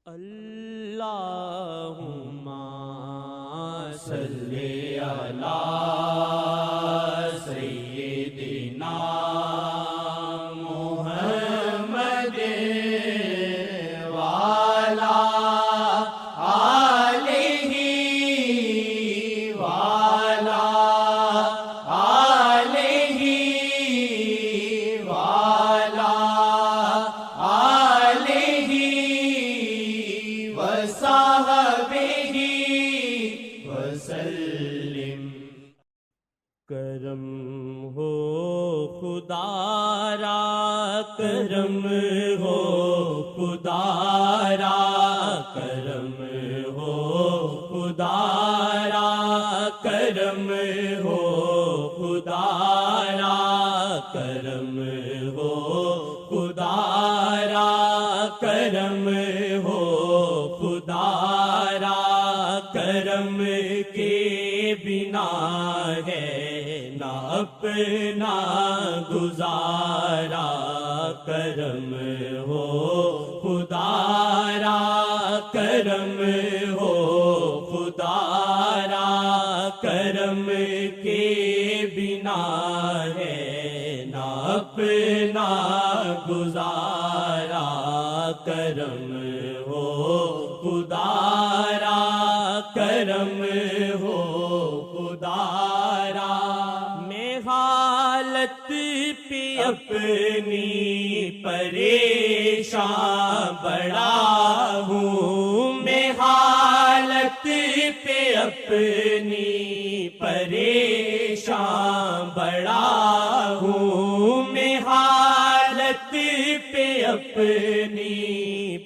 اللہم صلی علی سیدنا محمد وعلی آلہ وعلی آلہ وعلی آلہ وصحبہ وسلم۔ کرم ہو خدا را، کرم ہو خدا را، کرم ہو خدا را، کرم ہو خدا را، کرم ہو خدا را، کرم ہو خدا را، کرم کے بنا ہے نہ اپنا گزارا، کرم ہو خدا را، کرم ہو خدا را، کرم کے بنا ہے نہ اپنا گزارا، کرم ہو خدا را، کرم ہو خدا را۔ میں حالت پہ اپنی پریشان بڑا ہوں، میں حالت پہ اپنی پریشان بڑا ہوں، میں حالت پہ اپنی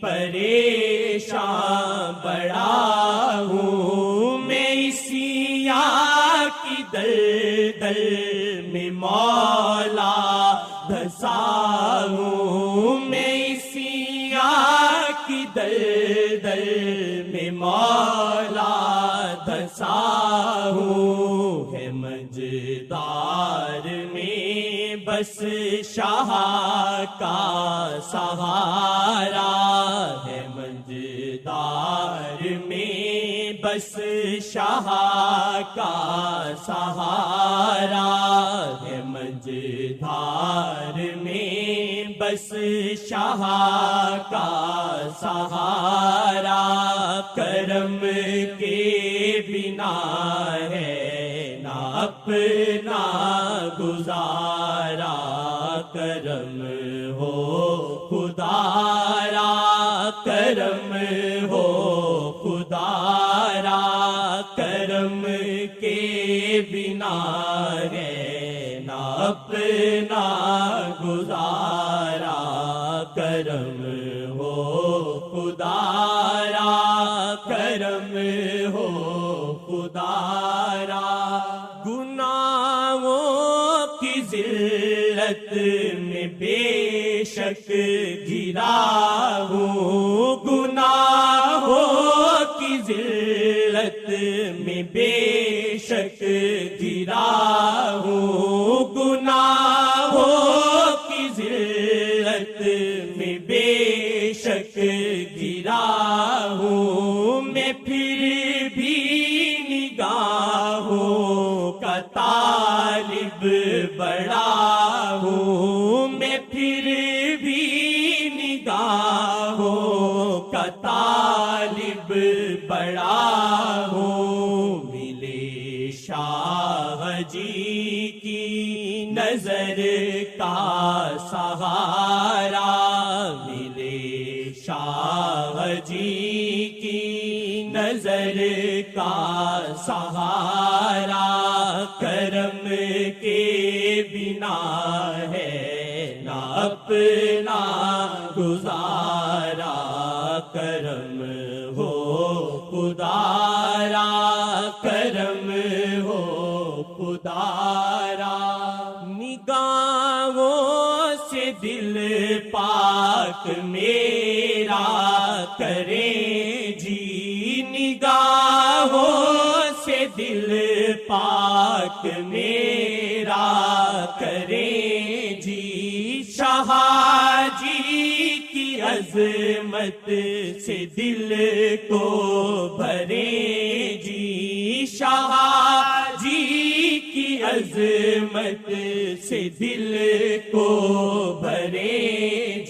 پریشان بڑا ہوں، میں اسی کی دلدل میں مولا دھسا ہوں، میں اسی کی دلدل میں مولا دھسا ہوں، ہے مجدار میں بس شاہ کا سہارا، ہے مجدار میں بس شاہ کا سہارا، ہے مجدار میں بس شاہ کا سہارا، کرم کے بنا ہے نہ اپنا گزارا، کرم ہو خدا را، کرم ہو خدا را، کرم کے بنا ہے نہ اپنا گزارا، کرم ہو خدا را، کرم ہو خدا را۔ گناہوں کی ذلت میں بے شک گرا ہوں، گناہوں کی ذلت میں بے شک گرا ہوں، گناہوں کی ذلت میں بے شک گرا ہوں، میں پھر بھی نگاہوں کا طالب بڑا ہوں، میں پھر بھی نگاہوں کا طالب بڑا ہوں، ملے شاہ جی کی نظر کا سہارا، ملے شاہ جی کی نظر کا سہارا، کرم کے بنا ہے نہ اپنا گزارا، کرم ہو خدا را، کرم ہو خدا را۔ نگاہوں سے دل پاک میرا کرے جی، نگاہوں سے دل پاک میرا کرے جی، شاہ جی کی عظمت عظمت سے دل کو بھرے جی، شاہ جی کی عظمت سے دل کو بھرے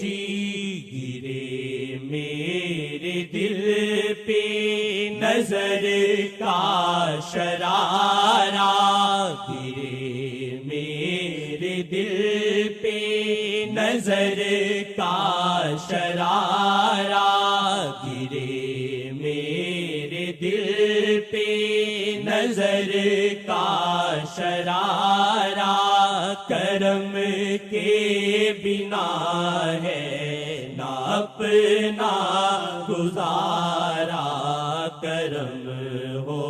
جی، گرے میرے دل پہ نظر کا شرارہ، گرے میرے دل پہ نظر کا شرارہ، گرے میرے دل پہ نظر کا شرارہ، کرم کے بنا ہے نہ اپنا گزارا، کرم ہو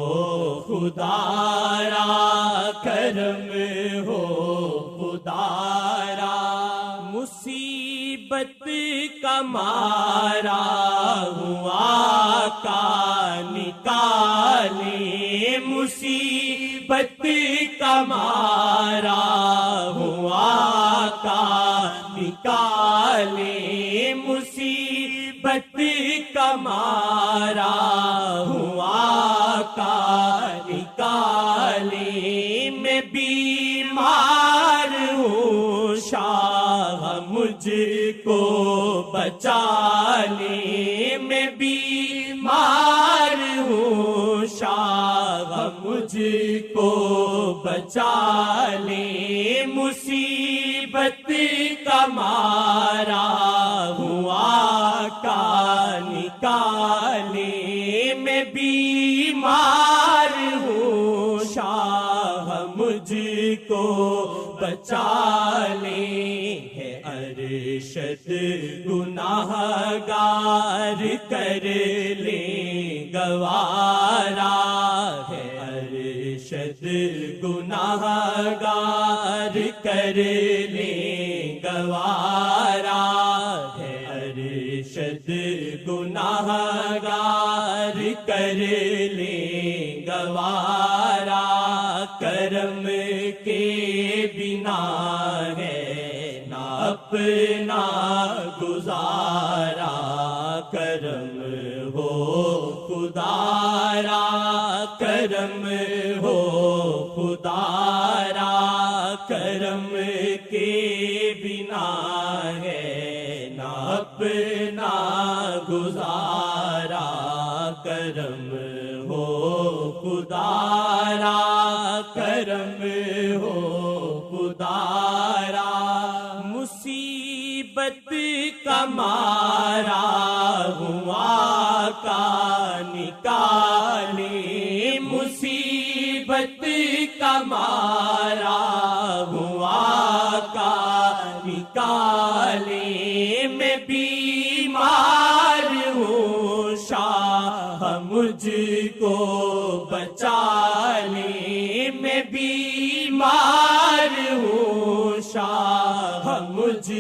خدارا، کرم ہو خدارا، مصیبت کا مارا ہوا کا نکالے، مصیبت کا مارا ہوا کا نکالے، مصیبت کا مارا ہوا کا نکالے، میں بیمار ہوں شاہ مجھ کو بچا لے، میں بیمار ہوں شاہ مجھ کو بچا لے، مصیبت کا مارا ہوا کا نکالے، میں بیمار ہوں شاہ مجھ کو بچا لے، ہے ارشد گناہ گار کر لے گوارا، ہے ارشد گناہ گار کر لے گوارا، ہے ارشد گناہ گار کر لے گوارا، کرم کے بنا ہے نہ اپنا گزارا، کرم ہو خدارا، کرم ہو خدارا، کرم کے بنا ہے نہ اپنا گزارا، کرم ہو خدارا، کرم ہو خدارا، مصیبت کا مارا ہوا کا نکالے، مصیبت کا مارا ہوا کا نکالے، میں بیمار ہوں شاہ مجھ کو بچا لے، میں بیمار ہوں شاہ مجھ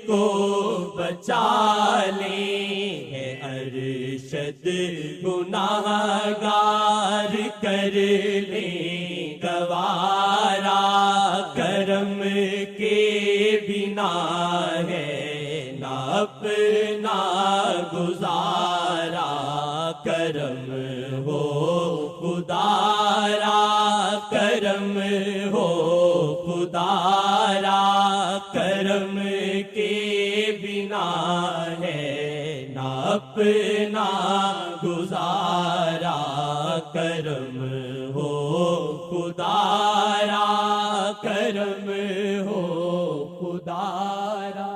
کو بچا لے، ہے ارشد گناہ گار کر لے گوارا، کرم کے بنا ہے نہ اپنا گزارا، کرم ہو خدارا، کرم ہو خدارا، کرم کے بنا ہے نہ اپنا گزارا، کرم ہو خدارا، کرم ہو خدارا۔